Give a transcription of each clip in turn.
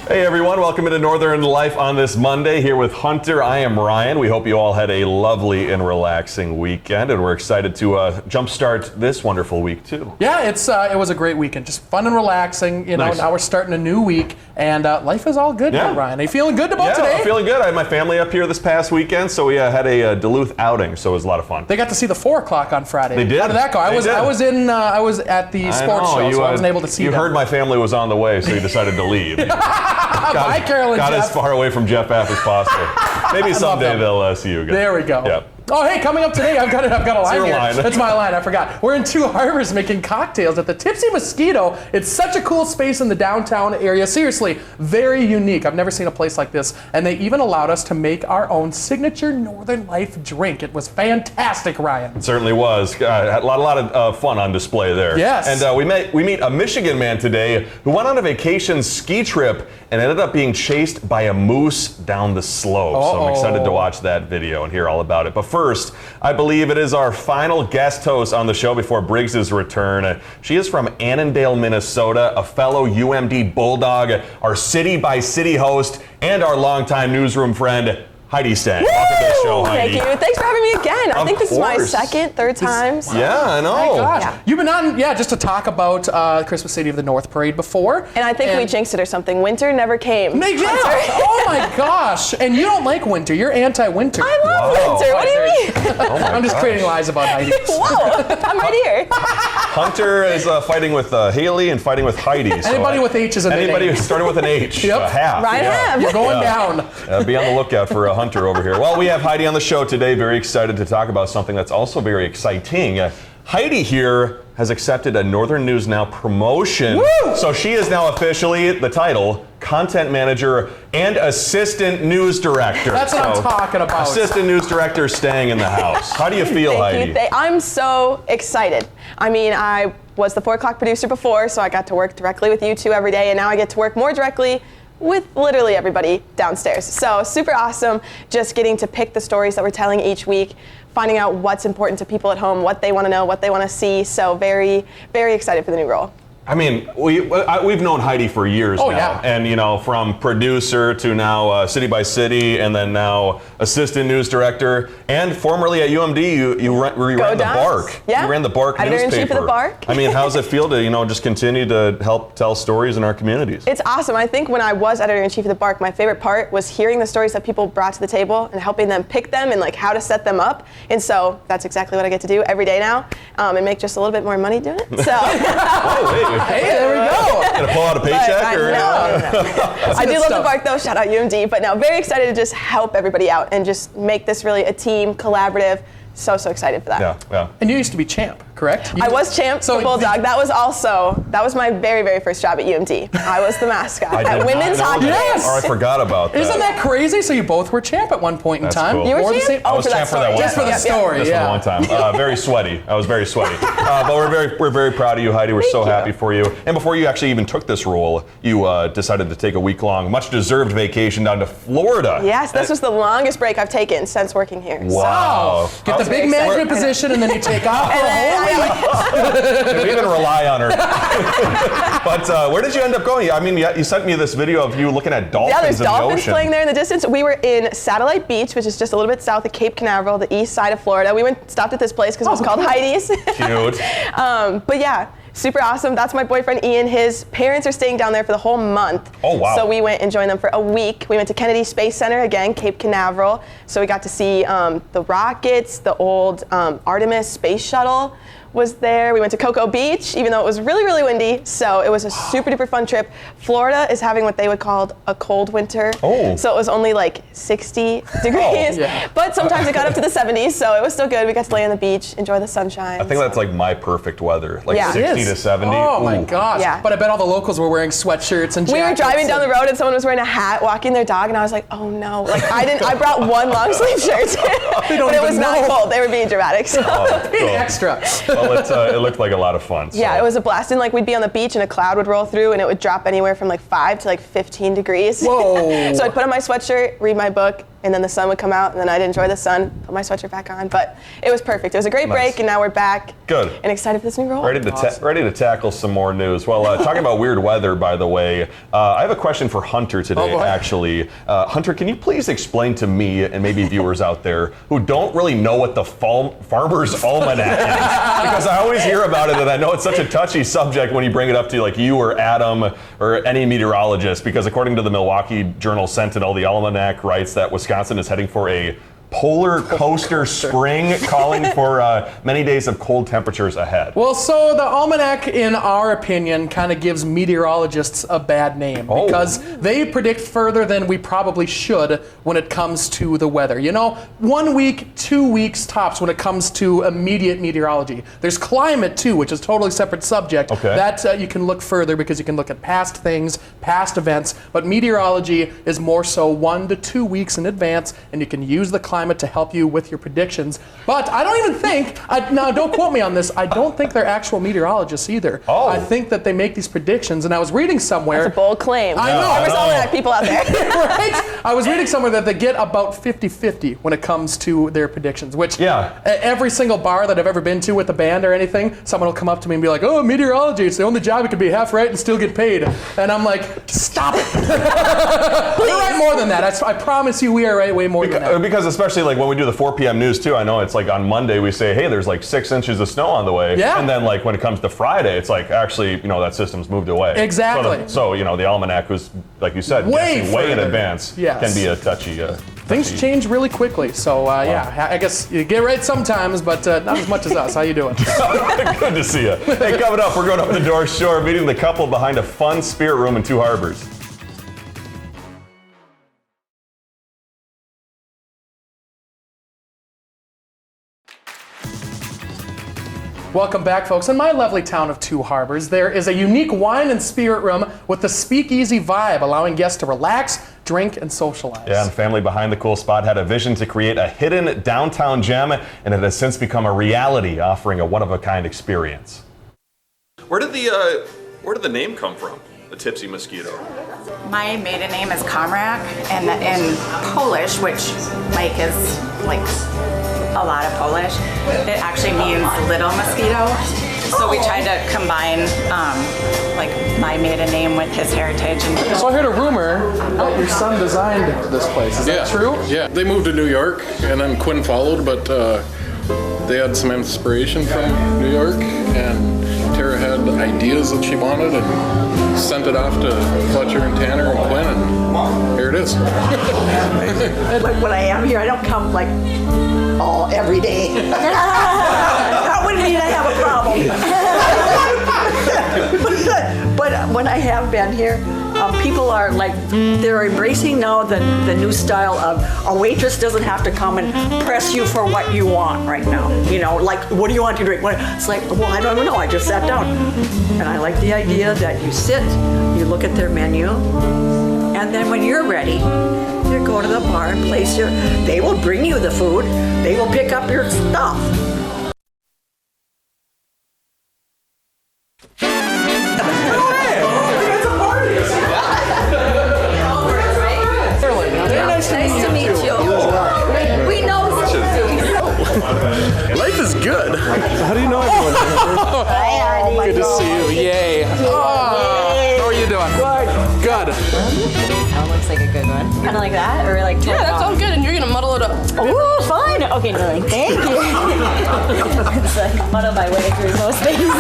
Hey everyone, welcome into Northern Life on this Monday. Here with Hunter, I am Ryan. We hope you all had a lovely and relaxing weekend, and we're excited to jumpstart this wonderful week too. Yeah, it was a great weekend, just fun and relaxing. You know, Nice. Now we're starting a new week, and life is all good here, Ryan. Are you feeling good about today? I'm feeling good. I had my family up here this past weekend, so we had a Duluth outing, so it was a lot of fun. They got to see the 4 o'clock on Friday. They did. How did that go? I was at the sports show, so I wasn't able to see You them. heard my family was on the way, so you decided to leave. Bye, Carol and got Jeff. as far away from Jeff App as possible. Maybe someday they'll see you again. There we go. Yep. Oh, hey, coming up today, I've got a line your here. line. That's my line, I forgot. We're in Two Harbors making cocktails at the Tipsy Mosquito. It's such a cool space in the downtown area. Seriously, very unique. I've never seen a place like this. And they even allowed us to make our own signature Northern Life drink. It was fantastic, Ryan. It certainly was. Had a lot of fun on display there. Yes. And we meet a Michigan man today who went on a vacation ski trip and ended up being chased by a moose down the slope. So I'm excited to watch that video and hear all about it. But first, I believe it is our final guest host on the show before Briggs's return. She is from Annandale, Minnesota, a fellow UMD Bulldog, our city-by-city host, and our longtime newsroom friend, Heidi Stang. Welcome to the show, Heidi. Thank you. Thanks for having me again. I think this is my third time. So. Yeah, I know. Oh my gosh. Yeah. You've been on, just to talk about Christmas City of the North Parade before. And I think we jinxed it or something. Winter never came. Yeah. Oh my gosh. And you don't like winter. You're anti-winter. I love winter. What do you mean? I'm just creating lies about Heidi. Whoa, I'm right here. Hunter is fighting with Haley and fighting with Heidi. So Anybody with H is in the name. Anybody starting with an H. Yep. Half. Ryan Half. You're going down. Be on the lookout for a Hunter over here. Well, we have Heidi on the show today. Very excited to talk about something that's also very exciting. Heidi here has accepted a Northern News Now promotion. Woo! So she is now officially the title Content Manager and Assistant News Director. That's what I'm talking about. Assistant News Director staying in the house. How do you feel, Heidi? I'm so excited. I mean, I was the 4 o'clock producer before, so I got to work directly with you two every day, and now I get to work more directly with literally everybody downstairs. So super awesome, just getting to pick the stories that we're telling each week, finding out what's important to people at home, what they want to know, what they want to see. So very, very excited for the new role. I mean, we've known Heidi for years now. Yeah. And, from producer to now City by City, and then now Assistant News Director, and formerly at UMD, you ran the Bark. Yeah. You ran the Bark newspaper. Editor-in-Chief of the Bark. I mean, how's it feel to, just continue to help tell stories in our communities? It's awesome. I think when I was Editor-in-Chief of the Bark, my favorite part was hearing the stories that people brought to the table and helping them pick them and how to set them up. And so that's exactly what I get to do every day now, and make just a little bit more money doing it. So. Oh, wait. Hey, there we go. Gonna pull out a paycheck? No. I do love the Bark though, shout out UMD, but no, very excited to just help everybody out and just make this really a team, collaborative. So excited for that. Yeah. And you used to be champ, correct? I was champ for Bulldog. That was my very, very first job at UMD. I was the mascot at women's hockey. Yes. Oh, I forgot about that. Isn't that crazy? So you both were champ at one point in time. Cool. You were Or champ? I was for champ that for that story. one Just for the story, Just for the one time. Very sweaty. I was very sweaty. But we're very proud of you, Heidi. We're so happy for you. And before you actually even took this role, you decided to take a week-long, much-deserved vacation down to Florida. Yes, this was the longest break I've taken since working here. Wow. So, get the big management position and then you take off for a whole week. We even rely on her. But where did you end up going? I mean, you sent me this video of you looking at dolphins there's in the dolphins ocean. playing there in the distance. We were in Satellite Beach, which is just a little bit south of Cape Canaveral, the east side of Florida. We stopped at this place because it was called Heidi's. Cute. But yeah, super awesome. That's my boyfriend Ian. His parents are staying down there for the whole month. Oh, wow. So we went and joined them for a week. We went to Kennedy Space Center, again, Cape Canaveral. So we got to see the rockets, the old Artemis space shuttle was there. We went to Cocoa Beach, even though it was really, really windy. So it was a super duper fun trip. Florida is having what they would call a cold winter. Oh. So it was only 60 degrees. Yeah. But sometimes it got up to the 70s, so it was still good. We got to lay on the beach, enjoy the sunshine. I think that's my perfect weather, Yeah. 60 to 70. Oh my Ooh. gosh. Yeah. But I bet all the locals were wearing sweatshirts and jackets. We were driving down the road and someone was wearing a hat, walking their dog, and I was like, oh no. I brought one long sleeve shirt. But it was not cold. They were being dramatic. So. Being extra. Well, it looked like a lot of fun. So. Yeah, it was a blast. And we'd be on the beach and a cloud would roll through and it would drop anywhere from 5 to 15 degrees. Whoa. So I'd put on my sweatshirt, read my book, and then the sun would come out, and then I'd enjoy the sun, put my sweatshirt back on. But it was perfect. It was a great break, and now we're back. Good. And excited for this new role. Ready to tackle some more news. Well, talking about weird weather, by the way, I have a question for Hunter today, actually. Hunter, can you please explain to me, and maybe viewers out there, who don't really know what the Farmer's Almanac is? Because I always hear about it, and I know it's such a touchy subject when you bring it up to like you or Adam or any meteorologist, because according to the Milwaukee Journal-Sentinel, the almanac writes that Wisconsin is heading for a polar coaster spring, calling for many days of cold temperatures ahead. Well, so the almanac, in our opinion, kind of gives meteorologists a bad name because they predict further than we probably should when it comes to the weather. You know, 1 week, 2 weeks tops when it comes to immediate meteorology. There's climate too, which is a totally separate subject. That you can look further because you can look at past things, past events, but meteorology is more so 1 to 2 weeks in advance, and you can use the climate to help you with your predictions. But I don't even think, now don't quote me on this, I don't think they're actual meteorologists either. I think that they make these predictions, and I was reading somewhere. That's a bold claim. I know. Farmer's Almanac people out there. Right? I was reading somewhere that they get about 50-50 when it comes to their predictions, which every single bar that I've ever been to with a band or anything, someone will come up to me and be like, oh, meteorology, it's the only job you could be half right and still get paid. And I'm like, stop it. We're right more than that. I promise you we are right way more than that. Because especially like when we do the 4 p.m. news too, I know it's like on Monday we say, hey, there's like 6 inches of snow on the way. And then like when it comes to Friday, it's like actually, you know, that system's moved away. Exactly. So you know, the almanac was, like you said, way in advance can be a touchy. Things change really quickly, so yeah, I guess you get right sometimes, but not as much as us. How you doing? Good to see you. Hey, coming up, we're going up the North Shore, meeting the couple behind a fun spirit room in Two Harbors. Welcome back, folks. In my lovely town of Two Harbors, there is a unique wine and spirit room with the speakeasy vibe, allowing guests to relax, drink, and socialize. Yeah, and the family behind the cool spot had a vision to create a hidden downtown gem, and it has since become a reality, offering a one-of-a-kind experience. Where did the name come from? The Tipsy Mosquito. My maiden name is Komrak, and in Polish, which like is like a lot of Polish, it actually means little mosquito. So we tried to combine like my maiden name with his heritage. So I heard a rumor that your son designed this place. Is that true? Yeah, they moved to New York, and then Quinn followed, but they had some inspiration from New York, and Tara had ideas that she wanted and sent it off to Fletcher and Tanner and Quinn, and here it is. Like when I am here, I don't come like all every day. That wouldn't mean I have a problem. But when I have been here, people are like, they're embracing now the new style of a waitress doesn't have to come and press you for what you want right now. You know, like, what do you want to drink? It's like, well, I don't know, I just sat down. And I like the idea that you sit, you look at their menu, and then when you're ready, you go to the bar and place they will bring you the food, they will pick up your stuff. Nice to meet you. We know. Life is good. How do you know everyone? Good to see you. Yay. How are you doing? Good. That looks like a good one. Kind of like that, or like Yeah, that sounds good, and you're gonna muddle it up. Oh, fun. Okay, no, thank you. It's like muddle my way through most things.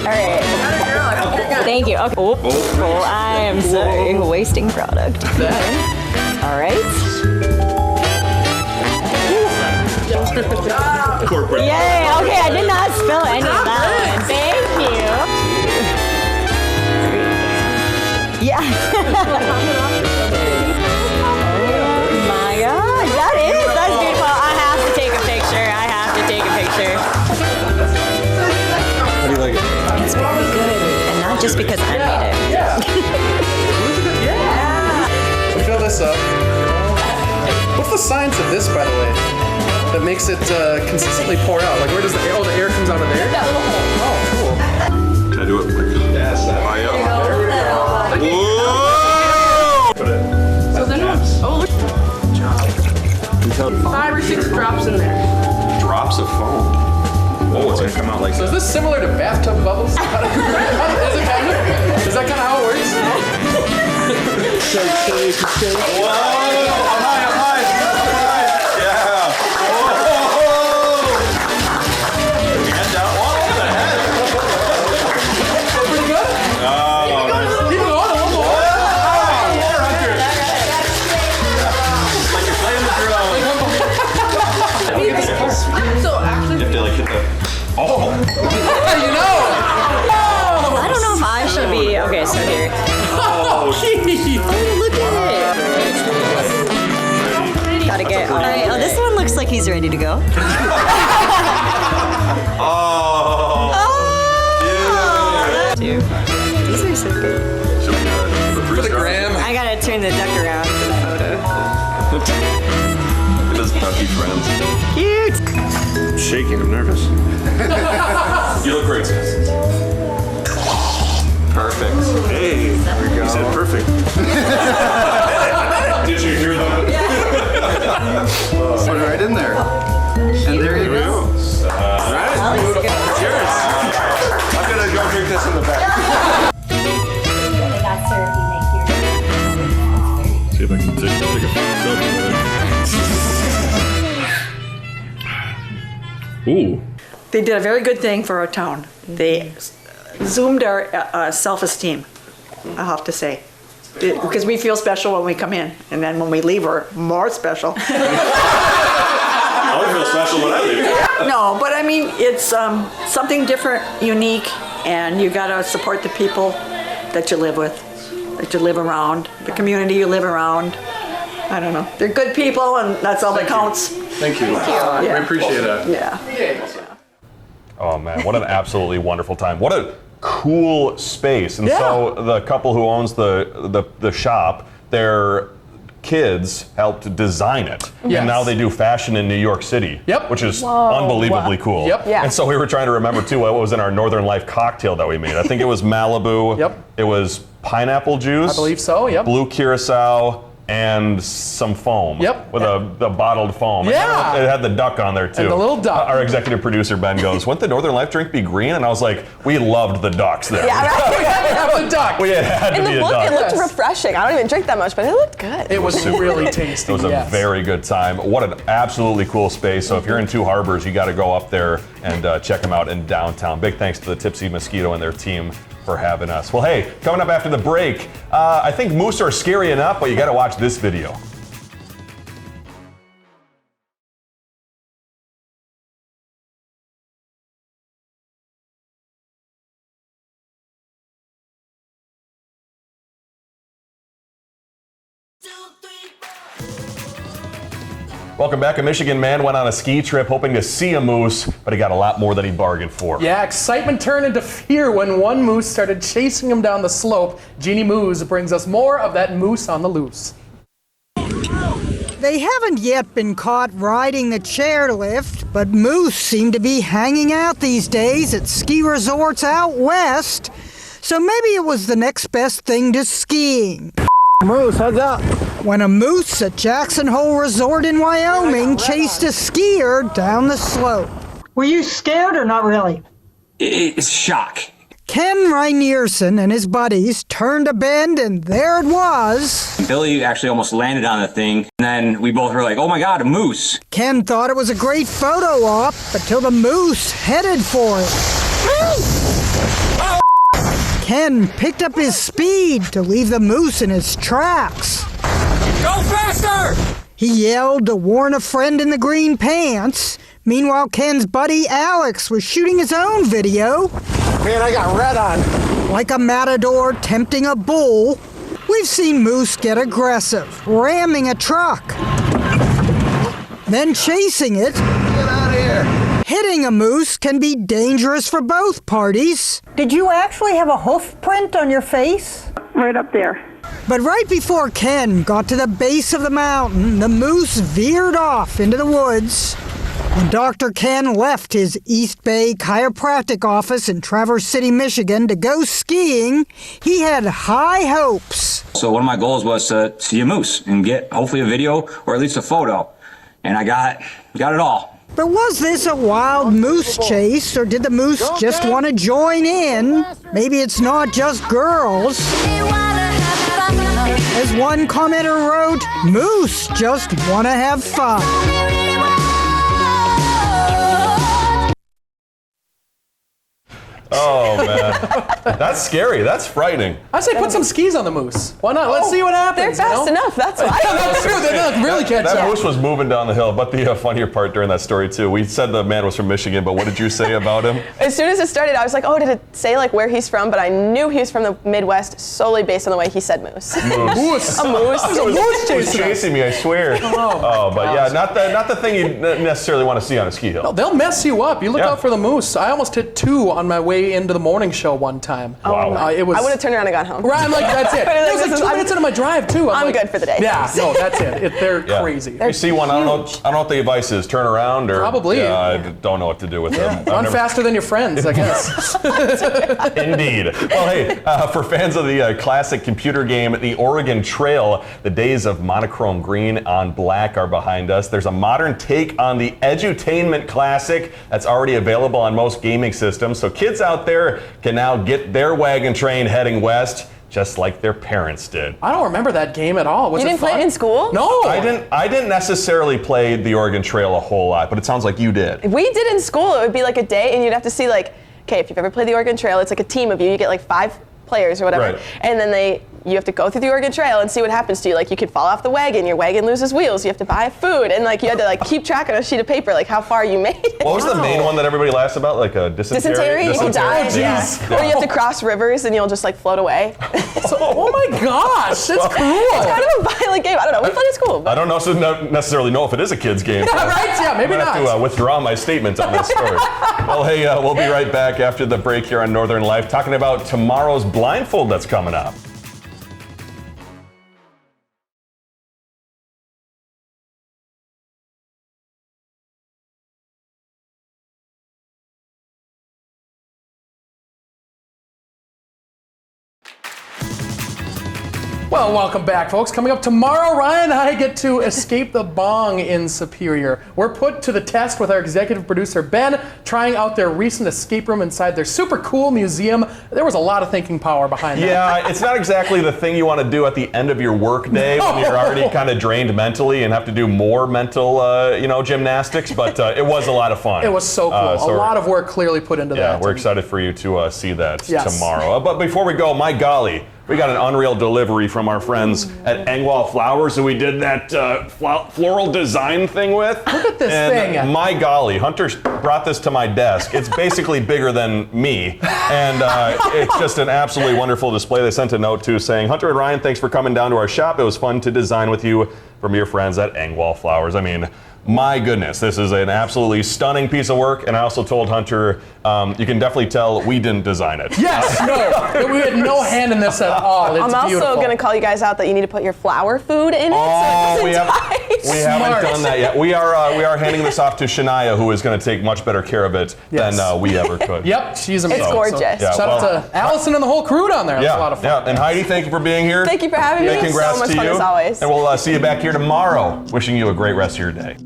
All right. Thank you. Okay. Oh, I am sorry. Wasting product. All right. Corporate. Yay. Okay, I did not spill any of that one. Thank you. Yeah. Oh my God, that's beautiful. I have to take a picture. How do you like it? It's very good, and not just because I made it. Fill this up. What's the science of this, by the way, that makes it consistently pour out? Like, where does the air? Oh, the air comes out of there? That little hole. Oh, cool. Can I do it? Yes. Whoa! 5 or 6 drops in there. Drops of foam. Oh, it's gonna come out like So is this similar to bathtub bubbles? Is it kind of? Is that kind of how it works? Whoa! I'm high! Yeah! Whoa! Head down. Oh, look at the head! Pretty good? Oh, nice. Keep it going, a little more. Like you're playing the drone. So actually, You have to like hit the... Oh! You know. I don't know if I should be. Okay, so here. Oh, Oh, look at it. Gotta get. All right. Oh, this one looks like he's ready to go. Oh! Dude, these are so good. For the gram. I gotta turn the duck around for the photo. It is ducky friends. Cute. I'm shaking, I'm nervous. You look great, sis. Perfect. Hey, there we go. You said perfect. Did you hear that? Put it right in there. And there you go. Right? Cheers. I'm gonna go drink this in the back. See if I can take a selfie with it. Ooh. They did a very good thing for our town. They zoomed our self-esteem, I have to say. Because we feel special when we come in, and then when we leave, we're more special. I only feel special when I leave. No, but I mean, it's something different, unique, and you gotta support the people that you live with, that you live around, the community you live around. I don't know. They're good people, and that's all that counts. Thank you. We appreciate that. Yeah. Oh man, what an absolutely wonderful time. What a cool space. And Yeah. so the couple who owns the shop, their kids helped design it. Yes. And now they do fashion in New York City. Yep. Which is unbelievably cool. Yep. Yeah. And so we were trying to remember too what was in our Northern Life cocktail that we made. I think it was Malibu. Yep. It was pineapple juice. I believe so, yep. Blue curacao. And some foam. Yep. With the bottled foam. Yeah. It had the duck on there too. And the little duck. Our executive producer Ben goes, "Wouldn't the Northern Life drink be green?" And I was like, "We loved the ducks there. Yeah, right? Have a duck. It had In to the be a book, duck." it looked Yes. refreshing. I don't even drink that much, but it looked good. It was really tasty. It was a yes. very good time. What an absolutely cool space. So if you're in Two Harbors, you got to go up there and check them out in downtown. Big thanks to the Tipsy Mosquito and their team for having us. Well, hey, coming up after the break, I think moose are scary enough, but you got to watch this video. Welcome back. A Michigan man went on a ski trip hoping to see a moose, but he got a lot more than he bargained for. Yeah, excitement turned into fear when one moose started chasing him down the slope. Jeannie Moose brings us more of that moose on the loose. They haven't yet been caught riding the chairlift, but moose seem to be hanging out these days at ski resorts out west. So maybe it was the next best thing to skiing. Moose, heads up. When a moose at Jackson Hole Resort in Wyoming chased a skier down the slope. Were you scared or not really? It's shock. Ken Reinierson and his buddies turned a bend, and there it was. Billy actually almost landed on the thing, and then we both were like, oh my god, a moose. Ken thought it was a great photo op until the moose headed for it. Ken picked up his speed to leave the moose in his tracks. Go faster! He yelled to warn a friend in the green pants. Meanwhile, Ken's buddy Alex was shooting his own video. Man, I got red on. Like a matador tempting a bull, we've seen moose get aggressive, ramming a truck, then chasing it. Get out of here. Hitting a moose can be dangerous for both parties. Did you actually have a hoof print on your face? Right up there. But right before Ken got to the base of the mountain, the moose veered off into the woods. When Dr. Ken left his East Bay chiropractic office in Traverse City, Michigan to go skiing, he had high hopes. So one of my goals was to see a moose and get hopefully a video or at least a photo. and I got it all. But was this a wild moose chase, or did the moose just want to join in? Maybe it's not just girls. As one commenter wrote, moose just want to have fun. Oh, man. That's scary. That's frightening. I say put some skis on the moose. Why not? Let's see what happens. They're fast enough, that's why. That's true. They look really catch That up. moose was moving down the hill, but the funnier part during that story, too, we said the man was from Michigan, but what did you say about him? As soon as it started, I was like, oh, did it say like where he's from? But I knew he was from the Midwest solely based on the way he said moose. Moose. A moose. He was chasing me, I swear. But yeah, not the thing you necessarily want to see on a ski hill. No, they'll mess you up. You look out for the moose. I almost hit 2 on my way into the morning show one time. Wow. It was. I would have turned around and gone home. Right, I'm like, that's it. It was like 2 minutes into my drive, too. I'm like, good for the day. Yeah, no, that's it. They're crazy. You see one, I don't know what the advice is. Turn around or... Probably. Yeah, I don't know what to do with them. Run faster than your friends, I guess. Indeed. Well, hey, for fans of the classic computer game, The Oregon Trail, the days of monochrome green on black are behind us. There's a modern take on the edutainment classic that's already available on most gaming systems. So kids out there can now get their wagon train heading west, just like their parents did. I don't remember that game at all. Was You it didn't fun? play it in school? No. I didn't necessarily play the Oregon Trail a whole lot, but it sounds like you did. If we did in school, it would be like a day, and you'd have to see like, okay, if you've ever played the Oregon Trail, it's like a team of you. You get like 5 players or whatever, Right. and then you have to go through the Oregon Trail and see what happens to you. Like you could fall off the wagon, your wagon loses wheels, you have to buy food, and like you had to like keep track on a sheet of paper like how far you made it. What was the main one that everybody laughs about? Like a dysentery? Dysentery, you can die. Yeah. Or you have to cross rivers and you'll just like float away. Oh my gosh, that's cruel. It's kind of a violent game. I don't know. We played in school. I don't necessarily know if it is a kid's game. Yeah, right? Yeah, maybe I'm gonna have not. to withdraw my statement on this story. Well, hey, we'll be right back after the break here on Northern Life, talking about tomorrow's blindfold that's coming up. Well, welcome back, folks. Coming up tomorrow, Ryan and I get to escape the bong in Superior. We're put to the test with our executive producer, Ben, trying out their recent escape room inside their super cool museum. There was a lot of thinking power behind that. Yeah, it's not exactly the thing you want to do at the end of your work day when you're already kind of drained mentally and have to do more mental, gymnastics, but it was a lot of fun. It was so cool. A lot of work clearly put into that. Yeah, we're excited for you to see that Yes. tomorrow. But before we go, my golly, we got an unreal delivery from our friends at Engwall Flowers who we did that floral design thing with. Look at this thing. My golly, Hunter brought this to my desk. It's basically bigger than me, and it's just an absolutely wonderful display. They sent a note too saying, Hunter and Ryan, thanks for coming down to our shop. It was fun to design with you from your friends at Engwall Flowers. I mean, my goodness, this is an absolutely stunning piece of work, and I also told Hunter, you can definitely tell we didn't design it. Yes, no, we had no hand in this at all. It's I'm also beautiful. going to call you guys out that you need to put your flower food in it. Oh, so we it haven't done that yet. We are handing this off to Shania, who is going to take much better care of it than we ever could. Yep, she's amazing. It's gorgeous. Yeah, Shout out to Allison and the whole crew down there. It was a lot of fun. Yeah, and Heidi, thank you for being here. Thank you for having me. Congrats So much to fun you. as always. And we'll see you back here tomorrow. Wishing you a great rest of your day.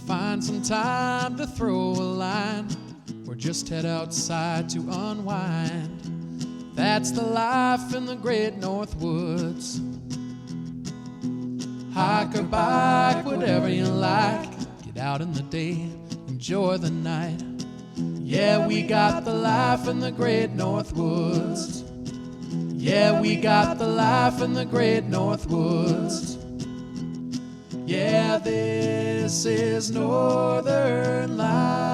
Find some time to throw a line or just head outside to unwind. That's the life in the great North Woods. Hike or bike, whatever you like. Get out in the day, enjoy the night. Yeah, we got the life in the great North Woods. Yeah, we got the life in the great North Woods. Yeah, this is Northern Life.